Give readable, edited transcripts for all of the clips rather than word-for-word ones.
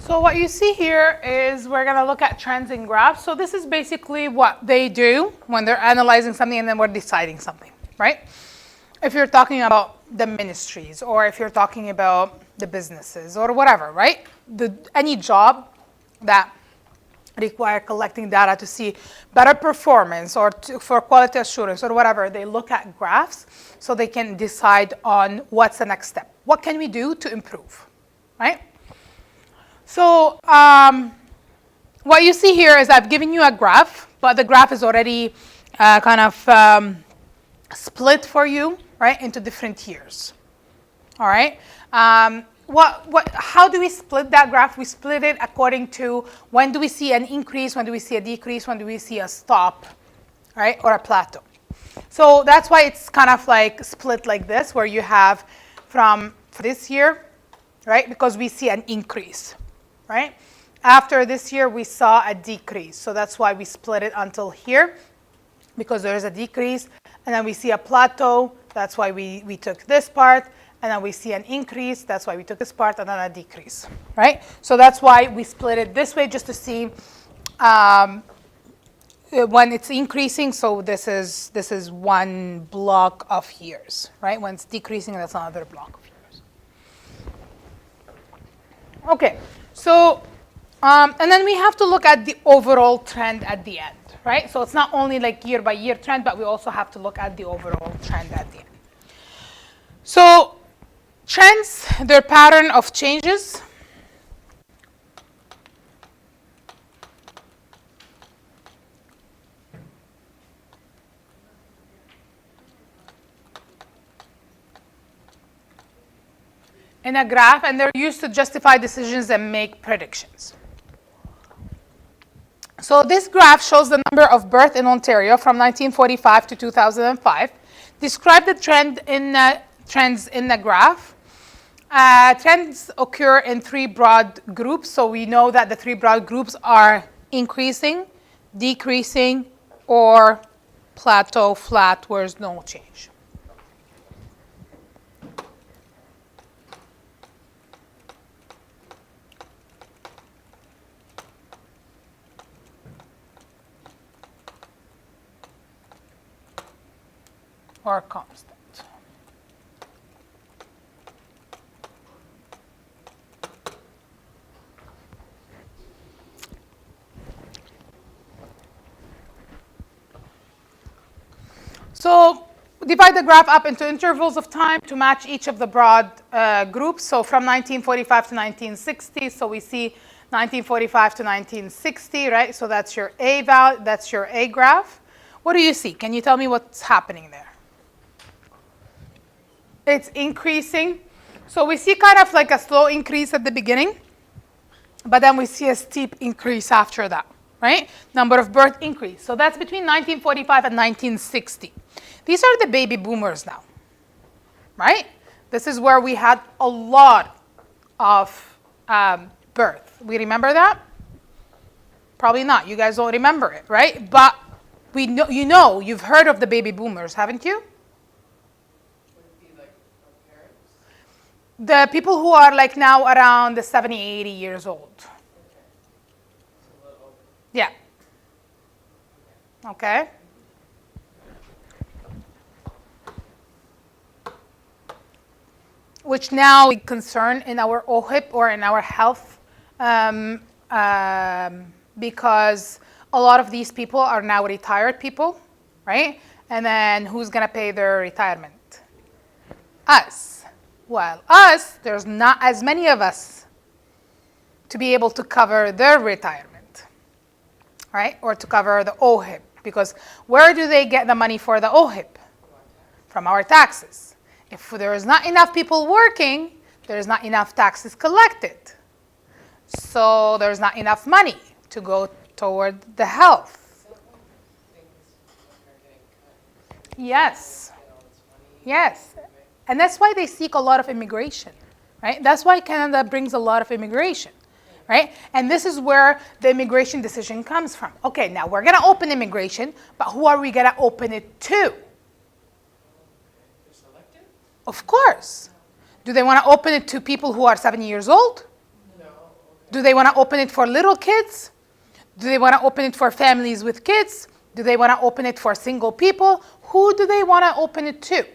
So what you see here is we're going to look at trends in graphs. So this is basically what they do when they're analyzing something and then we're deciding something, right? If you're talking about the ministries or if you're talking about the businesses or whatever, right? Any job that require collecting data to see better performance or for quality assurance or whatever, they look at graphs so they can decide on what's the next step. What can we do to improve, right? So what you see here is I've given you a graph, but the graph is already split for you, right, into different years. All right. How do we split that graph? We split it according to when do we see an increase, when do we see a decrease, when do we see a stop, right, or a plateau. So that's why it's kind of like split like this, where you have from this year, right, because we see an increase, right? After this year, we saw a decrease. So that's why we split it until here, because there is a decrease. And then we see a plateau. That's why we took this part. And then we see an increase. That's why we took this part, and then a decrease, right? So that's why we split it this way, just to see when it's increasing. So this is one block of years, right? When it's decreasing, that's another block of years. Okay, so and then we have to look at the overall trend at the end, right? So it's not only like year by year trend, but we also have to look at the overall trend at the end. So trends, their pattern of changes. In a graph, and they're used to justify decisions and make predictions. So this graph shows the number of births in Ontario from 1945 to 2005. Describe the trends in the graph. Trends occur in three broad groups. So we know that the three broad groups are increasing, decreasing, or plateau, flat, where there's no change. Or constant. So divide the graph up into intervals of time to match each of the broad groups. So from 1945 to 1960, so we see 1945 to 1960, right? So that's your A value, that's your A graph. What do you see? Can you tell me what's happening there? It's increasing. So we see kind of like a slow increase at the beginning, but then we see a steep increase after that, right? Number of birth increase. So that's between 1945 and 1960. These are the baby boomers now, right? This is where we had a lot of birth. We remember that? Probably not. You guys don't remember it, right? But we know, you've heard of the baby boomers, haven't you? The people who are like now around the 70, 80 years old. Yeah. Okay. Which now we concern in our OHIP or in our health because a lot of these people are now retired people, right? And then who's going to pay their retirement? Us. Well, us, there's not as many of us to be able to cover their retirement, right? Or to cover the OHIP. Because where do they get the money for the OHIP? From our taxes. If there is not enough people working, there's not enough taxes collected. So there's not enough money to go toward the health. Yes. Yes. And that's why they seek a lot of immigration, right? That's why Canada brings a lot of immigration, right? And this is where the immigration decision comes from. Okay, now we're going to open immigration, but who are we going to open it to? Of course. Do they want to open it to people who are 70 years old? No. Do they want to open it for little kids? Do they want to open it for families with kids? Do they want to open it for single people? Who do they want to open it to?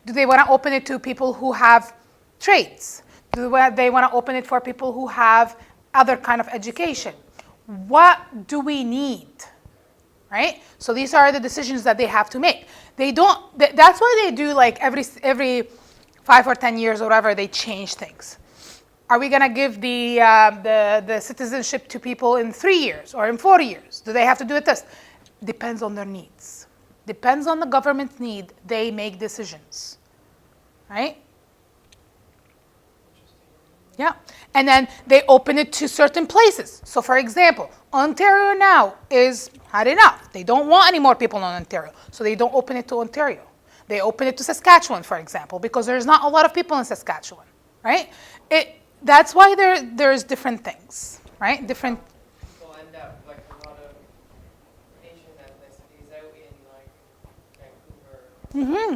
Do they want to open it to people who have trades? Do they want to open it for people who have other kind of education? What do we need? Right? So these are the decisions that they have to make. They don't, that's why they do like every 5 or 10 years or whatever, they change things. Are we going to give the citizenship to people in 3 years or in 4 years? Do they have to do it this? Depends on their needs. Depends on the government's need, they make decisions. Right? Yeah. And then they open it to certain places. So for example, Ontario now is had enough. They don't want any more people in Ontario. So they don't open it to Ontario. They open it to Saskatchewan, for example, because there's not a lot of people in Saskatchewan. Right? That's why there's different things. Right? Different. People end up like a lot of Asian ethnicities out in like Vancouver. Mm-hmm.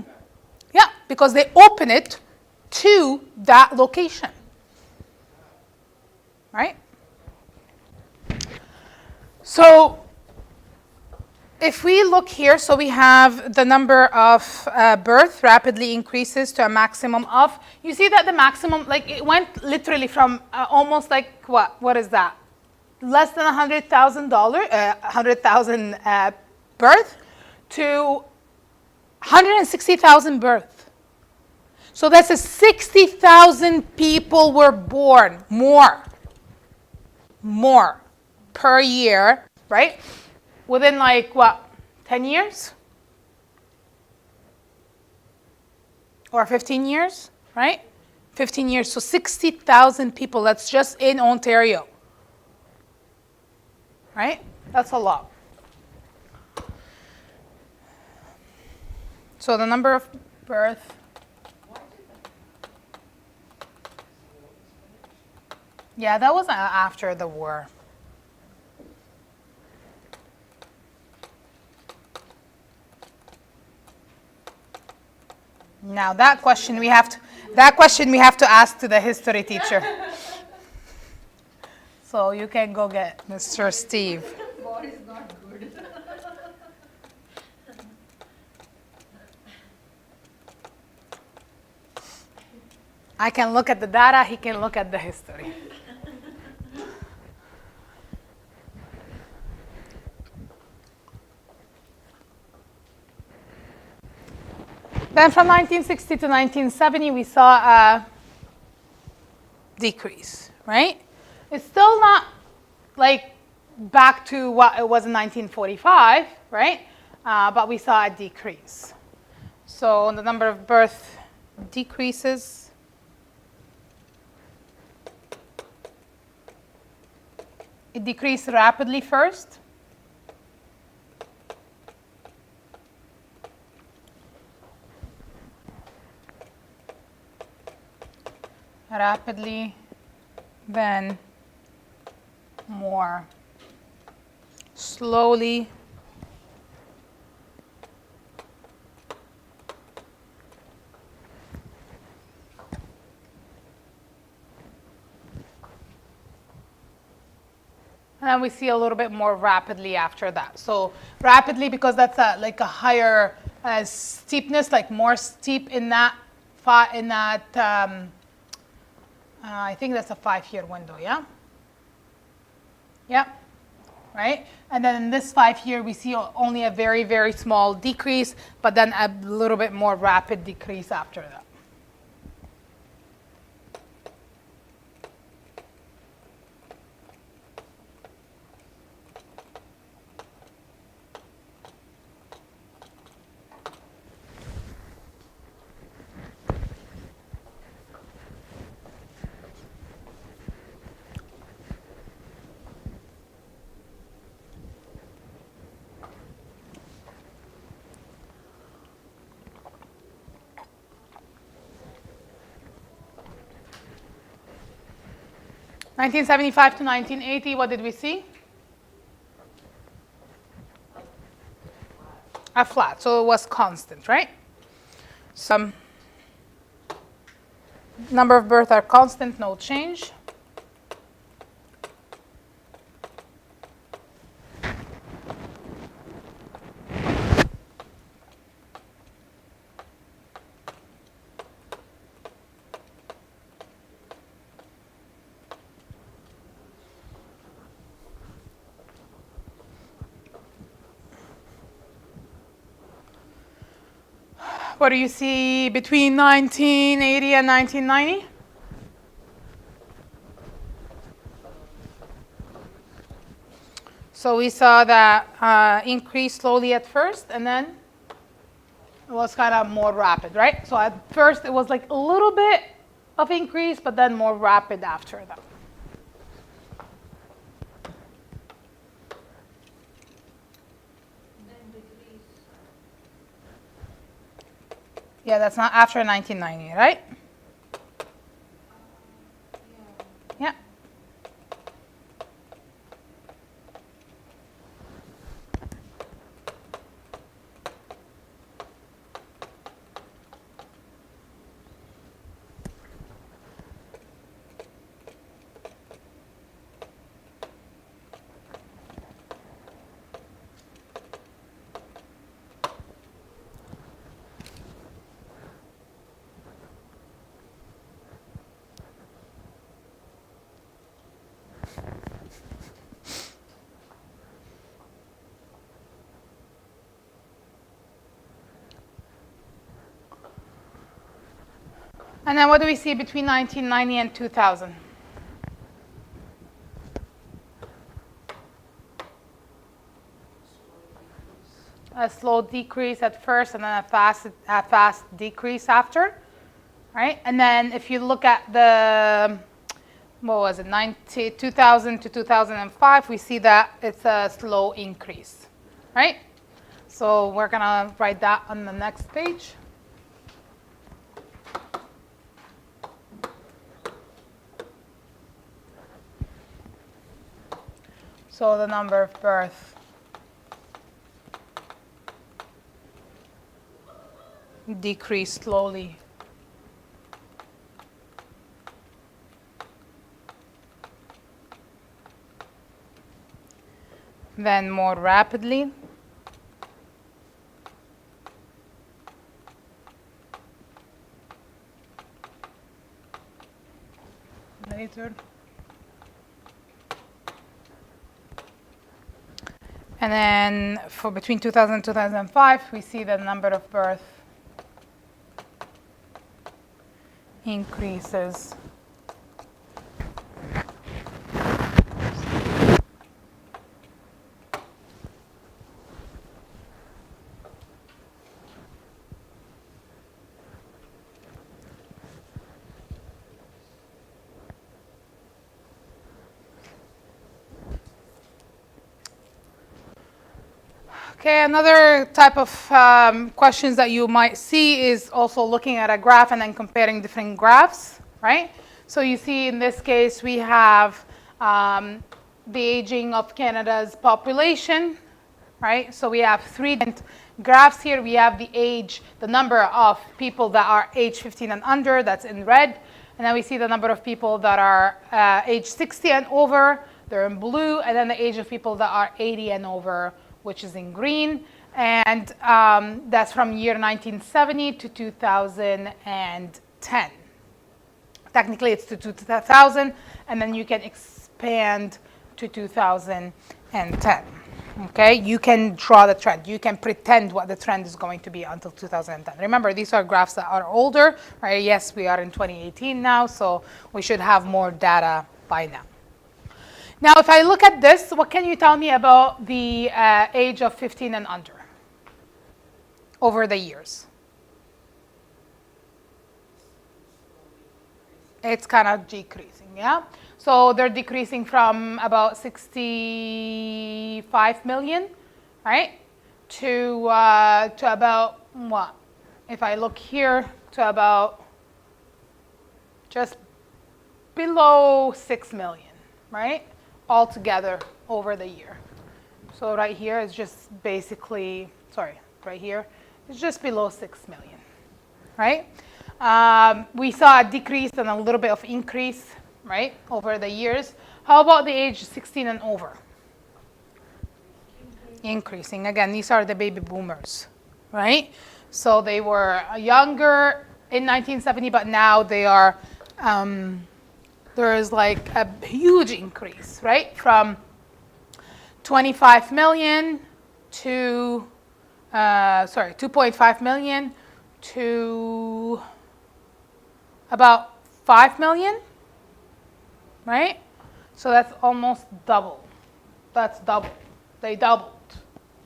Yeah, because they open it to that location. Right? So if we look here, so we have the number of birth rapidly increases to a maximum of, you see that the maximum, like it went literally from almost like, what is that? Less than $100,000 birth to 160,000 birth. So that's 60,000 people were born, more per year, right? Within like, 10 years? Or 15 years, right? 15 years, so 60,000 people, that's just in Ontario. Right? That's a lot. So the number of birth. Yeah, that was after the war. Now that question we have to ask to the history teacher. So you can go get Mr. Steve. War is not good. I can look at the data, he can look at the history. Then from 1960 to 1970, we saw a decrease, right? It's still not like back to what it was in 1945, right? But we saw a decrease. So the number of birth decreases. It decreased rapidly first. Rapidly, then more slowly. And then we see a little bit more rapidly after that. So rapidly because that's like a higher steepness, like more steep in that, I think that's a 5-year window, yeah? Yeah, right? And then in this 5-year, we see only a very, very small decrease, but then a little bit more rapid decrease after that. (1975 to 1980), what did we see? A flat, so it was constant, right? Some number of births are constant, no change. what do you see between 1980 and 1990? So we saw that increase slowly at first, and then it was kind of more rapid, right? So at first it was like a little bit of increase, but then more rapid after that. Then decrease. Yeah, that's not after 1990, right? Yeah. Yeah. And then what do we see between 1990 and 2000? A slow decrease at first, and then a fast decrease after, right? And then if you look at the, what was it, 2000 to 2005, we see that it's a slow increase, right? So we're gonna write that on the next page. So the number of births decreased slowly. Then more rapidly. Later. And then for between 2000 and 2005, we see the number of births increases. Okay, another type of questions that you might see is also looking at a graph and then comparing different graphs, right? So you see in this case we have the aging of Canada's population, right? So we have three different graphs here. We have the age, the number of people that are age 15 and under, that's in red. And then we see the number of people that are age 60 and over, they're in blue. And then the age of people that are 80 and over, which is in green, and that's from year 1970 to 2010. Technically, it's to 2000, and then you can expand to 2010. Okay, you can draw the trend. You can pretend what the trend is going to be until 2010. Remember, these are graphs that are older, right? Yes, we are in 2018 now, so we should have more data by now. Now, if I look at this, what can you tell me about the age of 15 and under over the years? It's kind of decreasing, yeah? So they're decreasing from about 65 million, right, to about what? If I look here, to about just below 6 million, right? Altogether over the year. So right here is just basically, right here is just below 6 million, right? We saw a decrease and a little bit of increase, right, over the years. How about the age 16 and over? Increasing. Again, these are the baby boomers, right? So they were younger in 1970, but now they are, there is like a huge increase, right? From 25 million to, 2.5 million to about 5 million, right? So that's almost double. That's double. They doubled,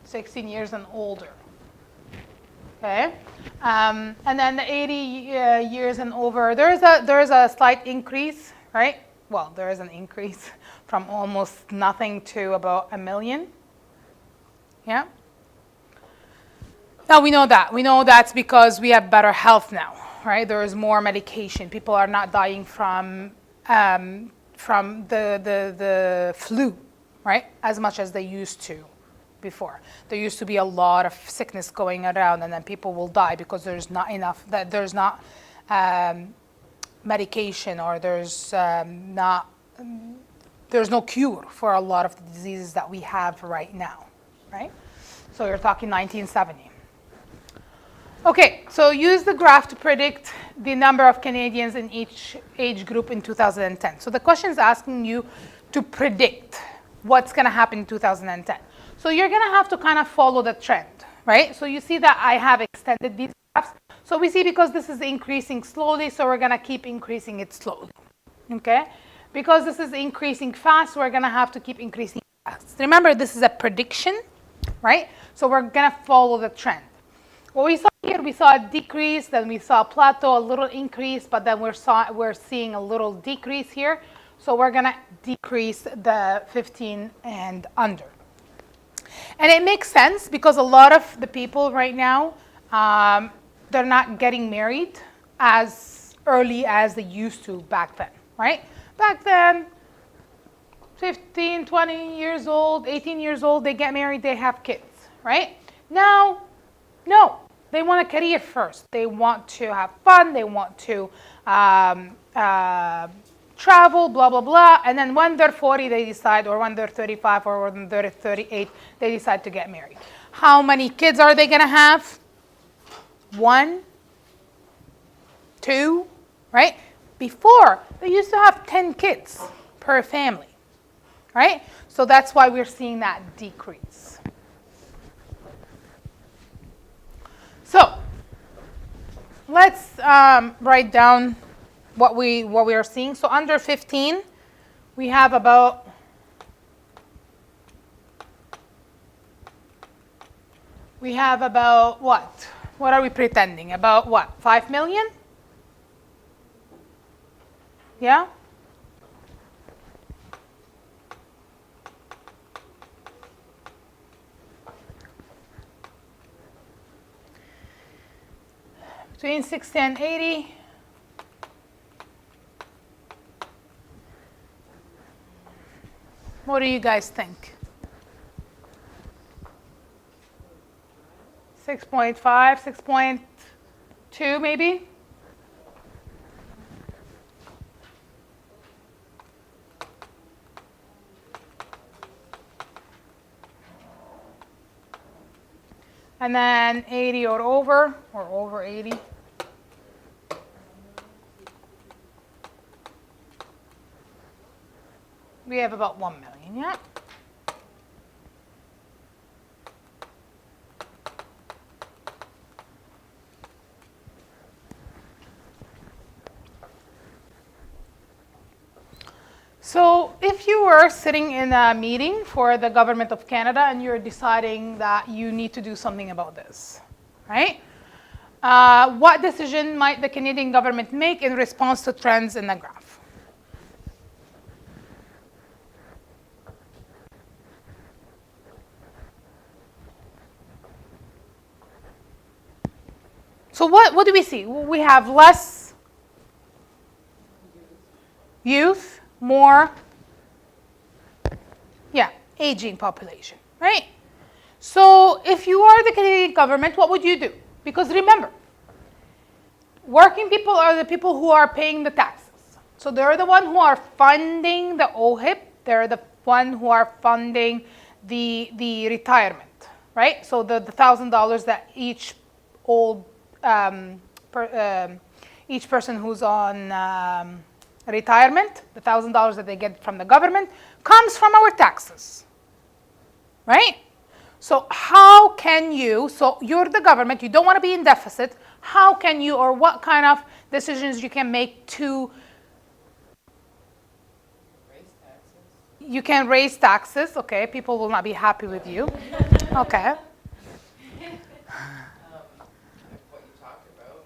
16 years and older. Okay, and then the 80 years and over, there is a slight increase, right? Well, there is an increase from almost nothing to about 1 million. Yeah. Now we know that. We know that's because we have better health now, right? There is more medication. People are not dying from the flu, right? As much as they used to before. There used to be a lot of sickness going around, and then people will die because there's not enough, that there's not medication, or there's no cure for a lot of the diseases that we have right now, right? So you're talking 1970. Okay, so use the graph to predict the number of Canadians in each age group in 2010. So the question is asking you to predict what's going to happen in 2010. So you're going to have to kind of follow the trend, right? So you see that I have extended these graphs. So we see because this is increasing slowly, so we're going to keep increasing it slowly, okay? Because this is increasing fast, we're going to have to keep increasing fast. Remember, this is a prediction, right? So we're going to follow the trend. What we saw here, we saw a decrease, then we saw a plateau, a little increase, but then we're seeing a little decrease here. So we're going to decrease the 15 and under. And it makes sense because a lot of the people right now, they're not getting married as early as they used to back then, right? Back then, 15, 20 years old, 18 years old, they get married, they have kids, right? Now, no, they want a career first. They want to have fun, they want to travel, blah, blah, blah. And then when they're 40, they decide, or when they're 35, or when they're 38, they decide to get married. How many kids are they going to have? 1, 2, right? Before, they used to have 10 kids per family, right? So that's why we're seeing that decrease. So let's write down what we are seeing. So under 15, we have about what? What are we pretending? About what? 5 million? Yeah? Between 60 and 80. What do you guys think? 6.5, 6.2 maybe? And then 80 or over 80. We have about 1 million, yeah? So if you were sitting in a meeting for the government of Canada and you're deciding that you need to do something about this, right? What decision might the Canadian government make in response to trends in the graph? So what do we see? We have less youth, more, aging population, right? So if you are the Canadian government, what would you do? Because remember, working people are the people who are paying the taxes. So they're the one who are funding the OHIP. They're the one who are funding the retirement, right? So the $1,000 that each person who's on retirement, the $1,000 that they get from the government, comes from our taxes, right? So how can you, so you're the government, you don't want to be in deficit, how can you, or what kind of decisions you can make to, Raise taxes. you can raise taxes, okay, people will not be happy with you, okay. Like what you talked about,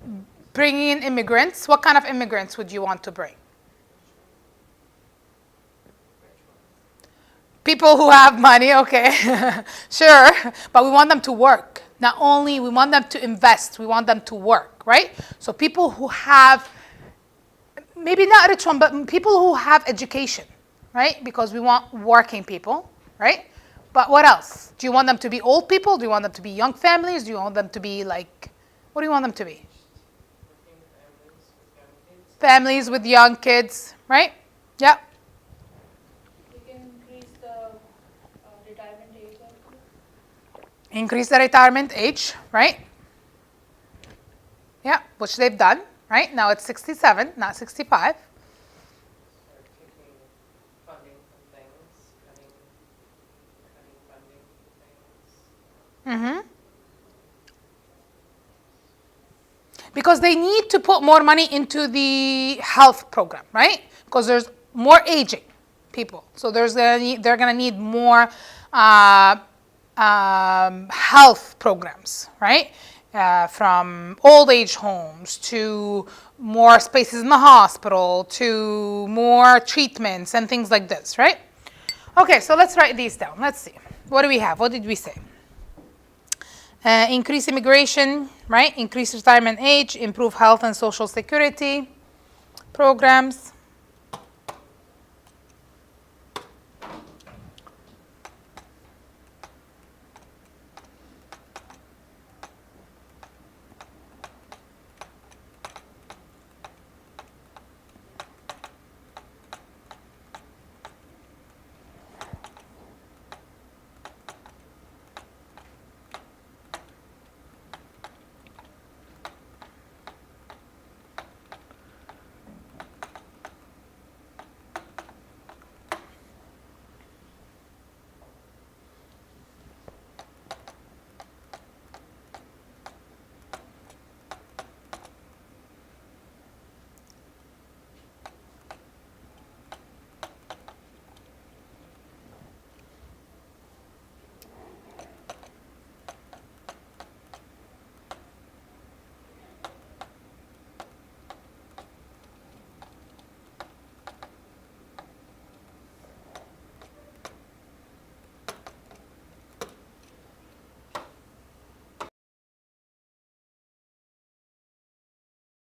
bringing immigrants. Bringing in immigrants, what kind of immigrants would you want to bring? Which ones? People who have money, okay, sure, but we want them to work. Not only we want them to invest, we want them to work, right? So people who have, maybe not rich one, but people who have education, right? Because we want working people, right? But what else? Do you want them to be old people? Do you want them to be young families? Do you want them to be like, what do you want them to be? Working families with young kids. Families with young kids, right? Yeah. We can increase the retirement age also. Increase the retirement age, right? Yeah, which they've done, right? Now it's 67, not 65. Start taking funding from things, cutting funding from things. Because they need to put more money into the health program, right? Because there's more aging people. So they're going to need more health programs, right? From old age homes to more spaces in the hospital to more treatments and things like this, right? Okay, so let's write these down. Let's see. What do we have? What did we say? Increase immigration, right? Increase retirement age, improve health and social security programs.